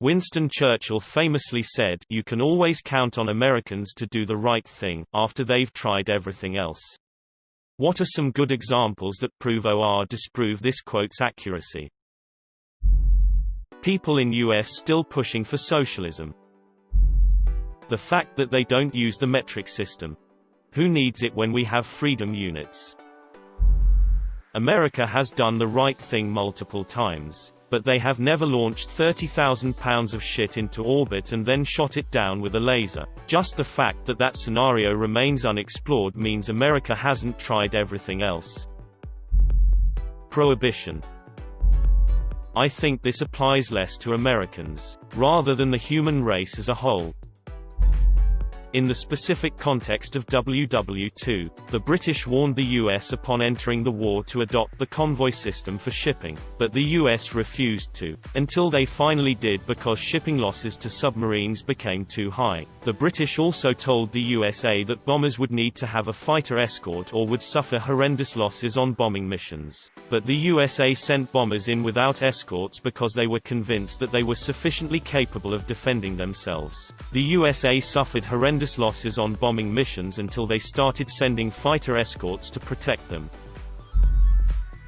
Winston Churchill famously said, "You can always count on Americans to do the right thing, after they've tried everything else." What are some good examples that prove or disprove this quote's accuracy? People in US still pushing for socialism. The fact that they don't use the metric system. Who needs it when we have freedom units? America has done the right thing multiple times, but they have never launched 30,000 pounds of shit into orbit and then shot it down with a laser. Just the fact that that scenario remains unexplored means America hasn't tried everything else. Prohibition. I think this applies less to Americans, rather than the human race as a whole. In the specific context of WW2, the British warned the US upon entering the war to adopt the convoy system for shipping, but the US refused to, until they finally did because shipping losses to submarines became too high. The British also told the USA that bombers would need to have a fighter escort or would suffer horrendous losses on bombing missions. But the USA sent bombers in without escorts because they were convinced that they were sufficiently capable of defending themselves. The USA suffered horrendous losses on bombing missions until they started sending fighter escorts to protect them.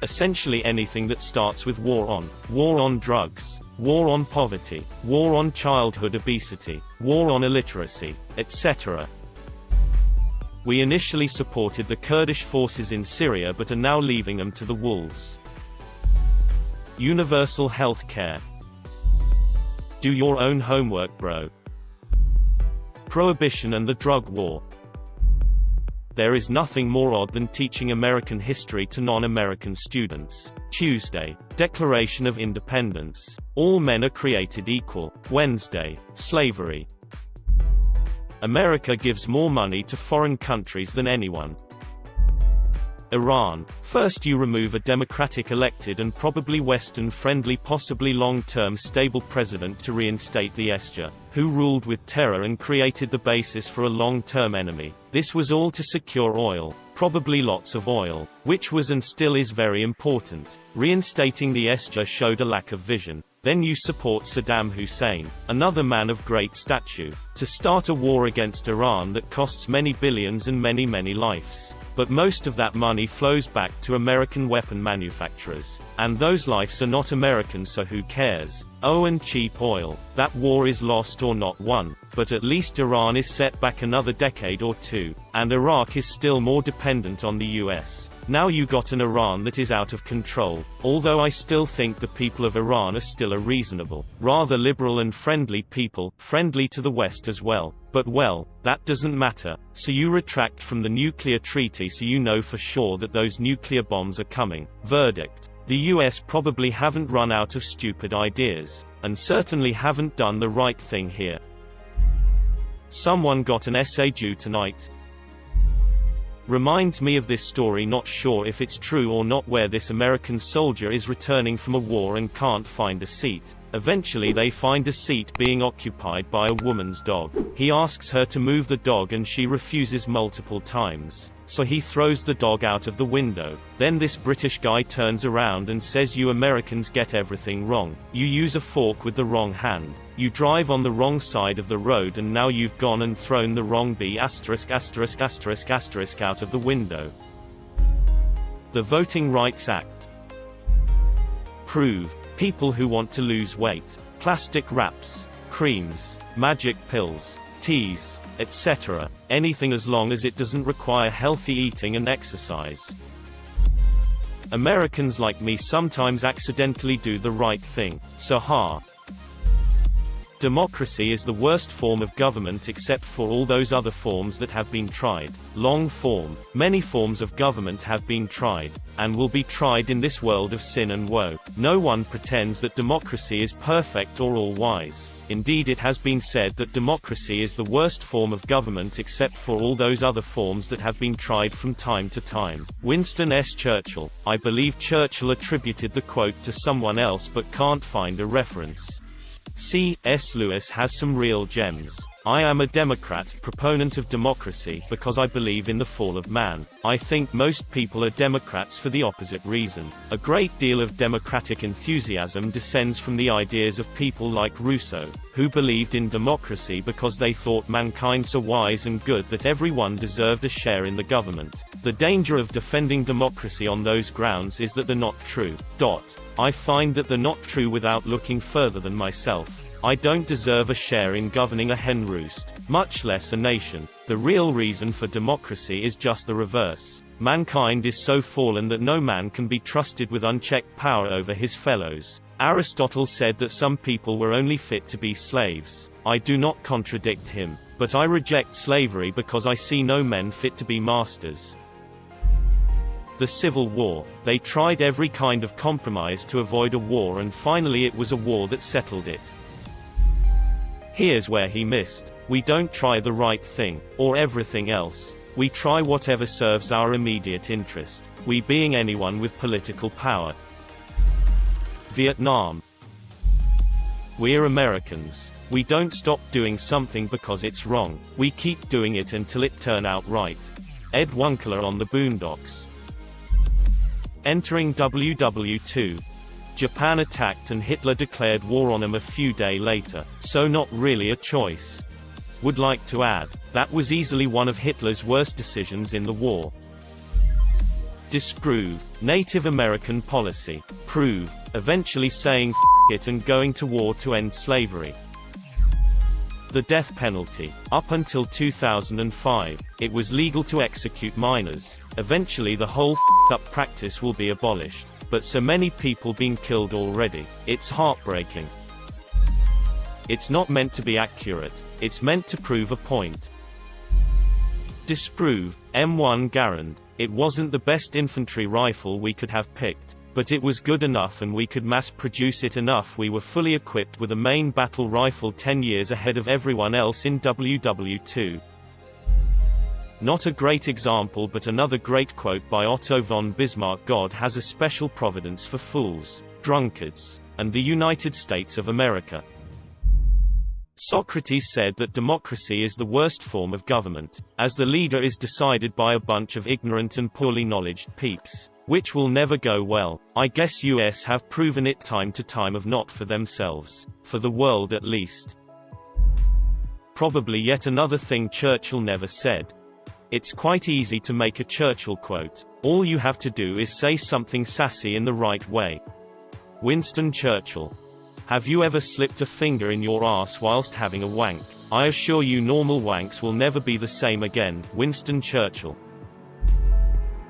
Essentially anything that starts with war on drugs, war on poverty, war on childhood obesity, war on illiteracy, etc. We initially supported the Kurdish forces in Syria but are now leaving them to the wolves. Universal health care. Do your own homework, bro. Prohibition and the drug war. There is nothing more odd than teaching American history to non-American students. Tuesday, Declaration of Independence. All men are created equal. Wednesday, slavery. America gives more money to foreign countries than anyone. Iran. First you remove a democratic elected and probably Western-friendly possibly long-term stable president to reinstate the Shah, who ruled with terror and created the basis for a long-term enemy. This was all to secure oil, probably lots of oil, which was and still is very important. Reinstating the Shah showed a lack of vision. Then you support Saddam Hussein, another man of great stature, to start a war against Iran that costs many billions and many lives. But most of that money flows back to American weapon manufacturers. And those lives are not American, so who cares? Oh, and cheap oil. That war is lost or not won, but at least Iran is set back another decade or two, and Iraq is still more dependent on the US. Now you got an Iran that is out of control, although I still think the people of Iran are still a reasonable, rather liberal and friendly people, friendly to the West as well. But well, that doesn't matter, so you retract from the nuclear treaty so you know for sure that those nuclear bombs are coming. Verdict. The US probably haven't run out of stupid ideas, and certainly haven't done the right thing here. Someone got an essay due tonight. Reminds me of this story, not sure if it's true or not, where this American soldier is returning from a war and can't find a seat. Eventually they find a seat being occupied by a woman's dog. He asks her to move the dog and she refuses multiple times. So he throws the dog out of the window. Then this British guy turns around and says, "You Americans get everything wrong. You use a fork with the wrong hand. You drive on the wrong side of the road, and now you've gone and thrown the wrong B***** out of the window." The Voting Rights Act. Prove. People who want to lose weight. Plastic wraps, creams, magic pills, teas, etc. Anything as long as it doesn't require healthy eating and exercise. Americans like me sometimes accidentally do the right thing, so ha. Democracy is the worst form of government except for all those other forms that have been tried. Long form. Many forms of government have been tried, and will be tried in this world of sin and woe. No one pretends that democracy is perfect or all-wise. Indeed, it has been said that democracy is the worst form of government except for all those other forms that have been tried from time to time. Winston S. Churchill. I believe Churchill attributed the quote to someone else but can't find a reference. C.S. Lewis has some real gems. I am a Democrat, proponent of democracy, because I believe in the fall of man. I think most people are Democrats for the opposite reason. A great deal of democratic enthusiasm descends from the ideas of people like Rousseau, who believed in democracy because they thought mankind so wise and good that everyone deserved a share in the government. The danger of defending democracy on those grounds is that they're not true. I find that they're not true without looking further than myself. I don't deserve a share in governing a hen roost, much less a nation. The real reason for democracy is just the reverse. Mankind is so fallen that no man can be trusted with unchecked power over his fellows. Aristotle said that some people were only fit to be slaves. I do not contradict him, but I reject slavery because I see no men fit to be masters. The Civil War. They tried every kind of compromise to avoid a war, and finally it was a war that settled it. Here's where he missed. We don't try the right thing, or everything else. We try whatever serves our immediate interest, we being anyone with political power. Vietnam. We're Americans. We don't stop doing something because it's wrong. We keep doing it until it turns out right. Ed Wunkler on the Boondocks. Entering WW2. Japan attacked and Hitler declared war on them a few days later, so not really a choice. Would like to add, that was easily one of Hitler's worst decisions in the war. Disprove. Native American policy. Prove. Eventually saying f*** it and going to war to end slavery. The death penalty. Up until 2005, it was legal to execute minors. Eventually the whole f***ed up practice will be abolished. But so many people been killed already. It's heartbreaking. It's not meant to be accurate. It's meant to prove a point. Disprove. M1 Garand. It wasn't the best infantry rifle we could have picked, but it was good enough and we could mass produce it enough. We were fully equipped with a main battle rifle 10 years ahead of everyone else in WW2. Not a great example, but another great quote by Otto von Bismarck: God has a special providence for fools, drunkards, and the United States of America. Socrates said that democracy is the worst form of government, as the leader is decided by a bunch of ignorant and poorly knowledged peeps, which will never go well. I guess US have proven it time to time, of not for themselves, for the world at least. Probably yet another thing Churchill never said. It's quite easy to make a Churchill quote. All you have to do is say something sassy in the right way. Winston Churchill. Have you ever slipped a finger in your ass whilst having a wank? I assure you normal wanks will never be the same again. Winston Churchill.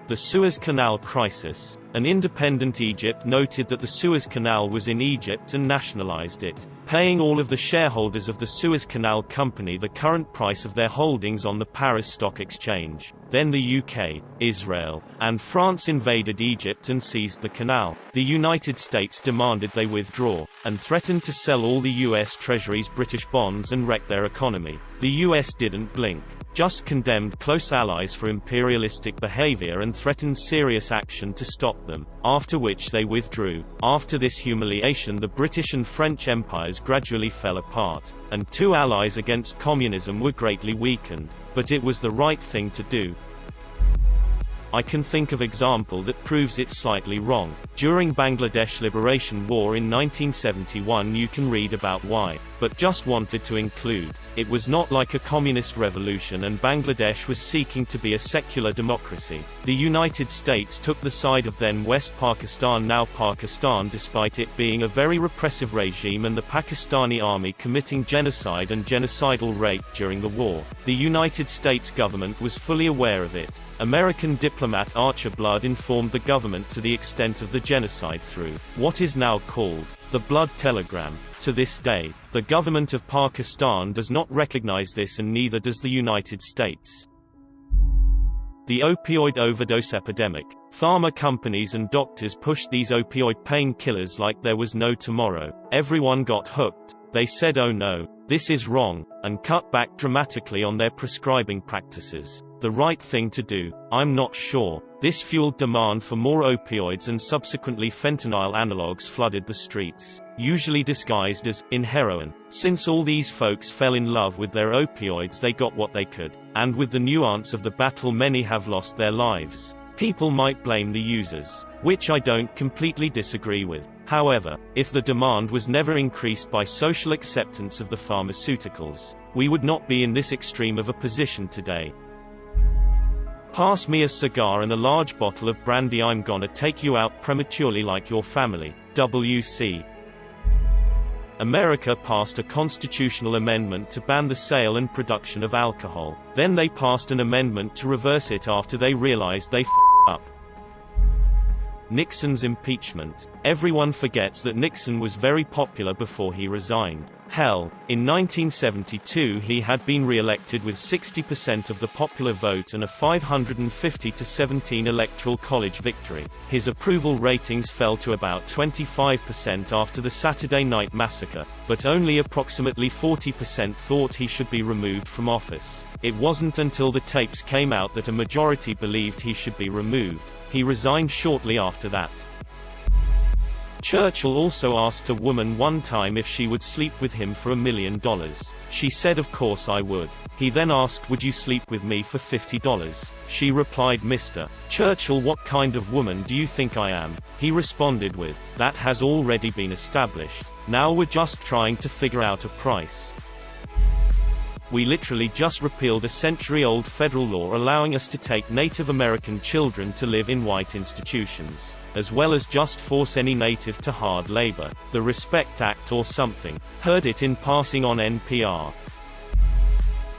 The Suez Canal crisis. An independent Egypt noted that the Suez Canal was in Egypt and nationalized it, paying all of the shareholders of the Suez Canal Company the current price of their holdings on the Paris Stock Exchange. Then the UK, Israel, and France invaded Egypt and seized the canal. The United States demanded they withdraw, and threatened to sell all the US Treasury's British bonds and wreck their economy. The US didn't blink, just condemned close allies for imperialistic behavior and threatened serious action to stop them, after which they withdrew. After this humiliation, the British and French empires gradually fell apart, and two allies against communism were greatly weakened, but it was the right thing to do. I can think of example that proves it slightly wrong. During Bangladesh Liberation War in 1971, you can read about why, but just wanted to include, it was not like a communist revolution and Bangladesh was seeking to be a secular democracy. The United States took the side of then West Pakistan, now Pakistan, despite it being a very repressive regime and the Pakistani army committing genocide and genocidal rape during the war. The United States government was fully aware of it. American diplomat Archer Blood informed the government to the extent of the genocide through what is now called the Blood Telegram. To this day, the government of Pakistan does not recognize this, and neither does the United States. The opioid overdose epidemic. Pharma companies and doctors pushed these opioid painkillers like there was no tomorrow. Everyone got hooked. They said, "Oh no, this is wrong," and cut back dramatically on their prescribing practices. the right thing to do? I'm not sure. This fueled demand for more opioids, and subsequently fentanyl analogs flooded the streets, usually disguised as in heroin. Since all these folks fell in love with their opioids, they got what they could. And with the nuance of the battle, many have lost their lives. People might blame the users, which I don't completely disagree with. However, if the demand was never increased by social acceptance of the pharmaceuticals, we would not be in this extreme of a position today. Pass me a cigar and a large bottle of brandy, I'm gonna take you out prematurely like your family. W.C. America passed a constitutional amendment to ban the sale and production of alcohol. Then they passed an amendment to reverse it after they realized they f***ed up. Nixon's impeachment. Everyone forgets that Nixon was very popular before he resigned. Hell, in 1972 he had been re-elected with 60% of the popular vote and a 550-17 electoral college victory. His approval ratings fell to about 25% after the Saturday Night Massacre, but only approximately 40% thought he should be removed from office. It wasn't until the tapes came out that a majority believed he should be removed. He resigned shortly after that. Churchill also asked a woman one time if she would sleep with him for $1 million. She said, "Of course I would." He then asked, "Would you sleep with me for $50? She replied, "Mr. Churchill, what kind of woman do you think I am?" He responded with, "That has already been established. Now we're just trying to figure out a price." We literally just repealed a century-old federal law allowing us to take Native American children to live in white institutions, as well as just force any Native to hard labor. The Respect Act or something. Heard it in passing on NPR.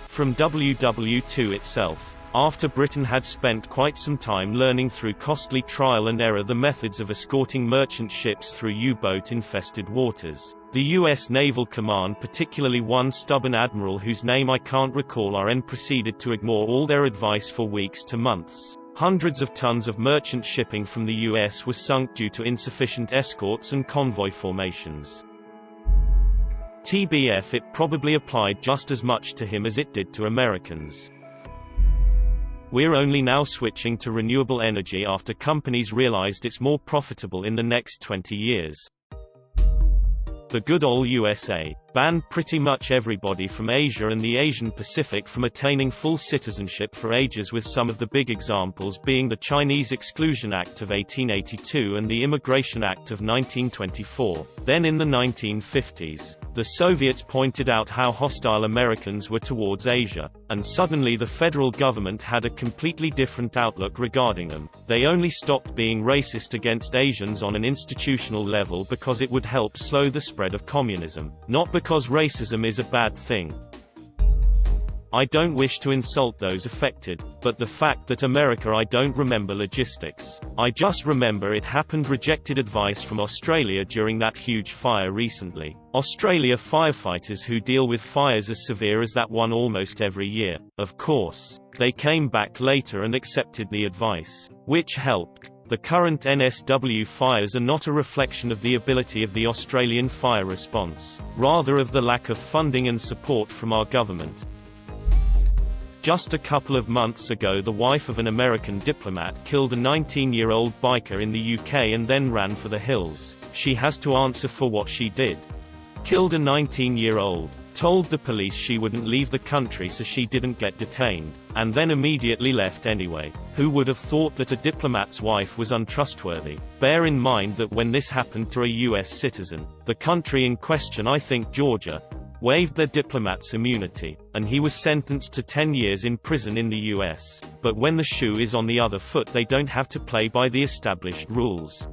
From WW2 itself. After Britain had spent quite some time learning through costly trial and error the methods of escorting merchant ships through U-boat-infested waters, the U.S. Naval Command, particularly one stubborn admiral whose name I can't recall, proceeded to ignore all their advice for weeks to months. Hundreds of tons of merchant shipping from the U.S. were sunk due to insufficient escorts and convoy formations. TBF, it probably applied just as much to him as it did to Americans. We're only now switching to renewable energy after companies realized it's more profitable in the next 20 years. The good old USA banned pretty much everybody from Asia and the Asian Pacific from attaining full citizenship for ages, with some of the big examples being the Chinese Exclusion Act of 1882 and the Immigration Act of 1924. Then in the 1950s, the Soviets pointed out how hostile Americans were towards Asia, and suddenly the federal government had a completely different outlook regarding them. They only stopped being racist against Asians on an institutional level because it would help slow the spread of communism, not because racism is a bad thing. I don't wish to insult those affected, but the fact that I don't remember logistics. I just remember it happened. Rejected advice from Australia during that huge fire recently. Australia firefighters who deal with fires as severe as that one almost every year. Of course, they came back later and accepted the advice, which helped. The current NSW fires are not a reflection of the ability of the Australian fire response, rather of the lack of funding and support from our government. Just a couple of months ago, the wife of an American diplomat killed a 19-year-old biker in the UK and then ran for the hills. She has to answer for what she did. Killed a 19-year-old, told the police she wouldn't leave the country so she didn't get detained, and then immediately left anyway. Who would have thought that a diplomat's wife was untrustworthy? Bear in mind that when this happened to a US citizen, the country in question, I think Georgia, waived their diplomat's immunity, and he was sentenced to 10 years in prison in the US. But when the shoe is on the other foot, they don't have to play by the established rules.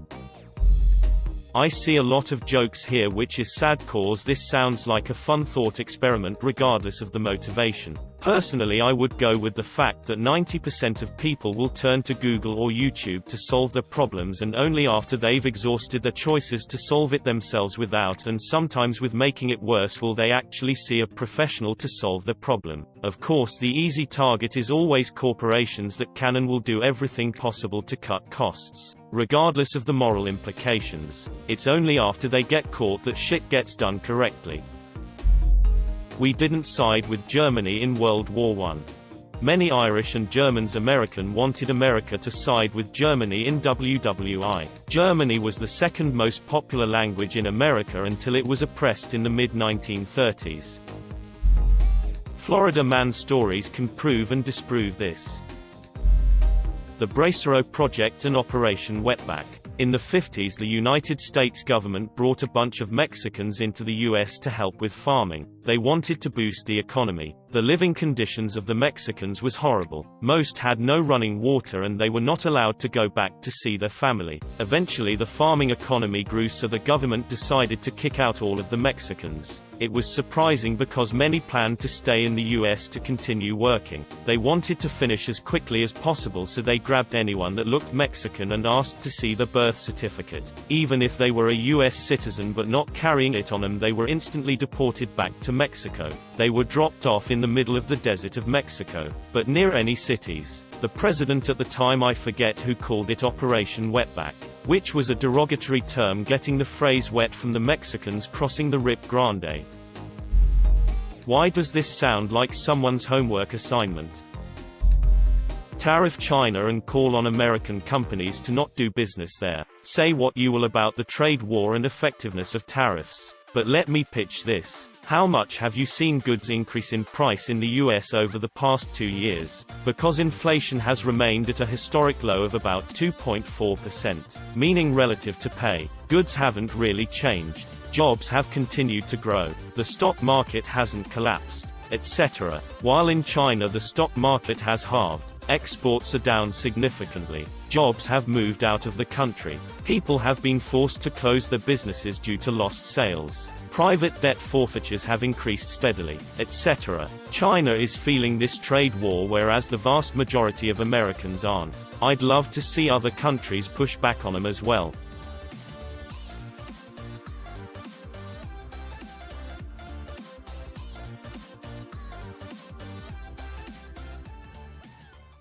I see a lot of jokes here, which is sad cause this sounds like a fun thought experiment regardless of the motivation. Personally, I would go with the fact that 90% of people will turn to Google or YouTube to solve their problems, and only after they've exhausted their choices to solve it themselves without, and sometimes with making it worse, will they actually see a professional to solve their problem. Of course, the easy target is always corporations that can and will do everything possible to cut costs, regardless of the moral implications. It's only after they get caught that shit gets done correctly. We didn't side with Germany in World War I. Many Irish and Germans American wanted America to side with Germany in WWI. Germany was the second most popular language in America until it was oppressed in the mid-1930s. Florida man stories can prove and disprove this. The Bracero Project and Operation Wetback. In the 50s, the United States government brought a bunch of Mexicans into the U.S. to help with farming. They wanted to boost the economy. The living conditions of the Mexicans was horrible. Most had no running water and they were not allowed to go back to see their family. Eventually the farming economy grew, so the government decided to kick out all of the Mexicans. It was surprising because many planned to stay in the U.S. to continue working. They wanted to finish as quickly as possible, so they grabbed anyone that looked Mexican and asked to see the birth certificate. Even if they were a U.S. citizen but not carrying it on them, they were instantly deported back to Mexico. They were dropped off in the middle of the desert of Mexico, but near any cities. The president at the time, I forget who, called it Operation Wetback, which was a derogatory term getting the phrase wet from the Mexicans crossing the Rio Grande. Why does this sound like someone's homework assignment? Tariff China and call on American companies to not do business there. Say what you will about the trade war and effectiveness of tariffs, but let me pitch this. How much have you seen goods increase in price in the US over the past 2 years? Because inflation has remained at a historic low of about 2.4%, meaning relative to pay, goods haven't really changed. Jobs have continued to grow. The stock market hasn't collapsed, etc. While in China the stock market has halved. Exports are down significantly. Jobs have moved out of the country. People have been forced to close their businesses due to lost sales. Private debt forfeitures have increased steadily, etc. China is feeling this trade war, whereas the vast majority of Americans aren't. I'd love to see other countries push back on them as well.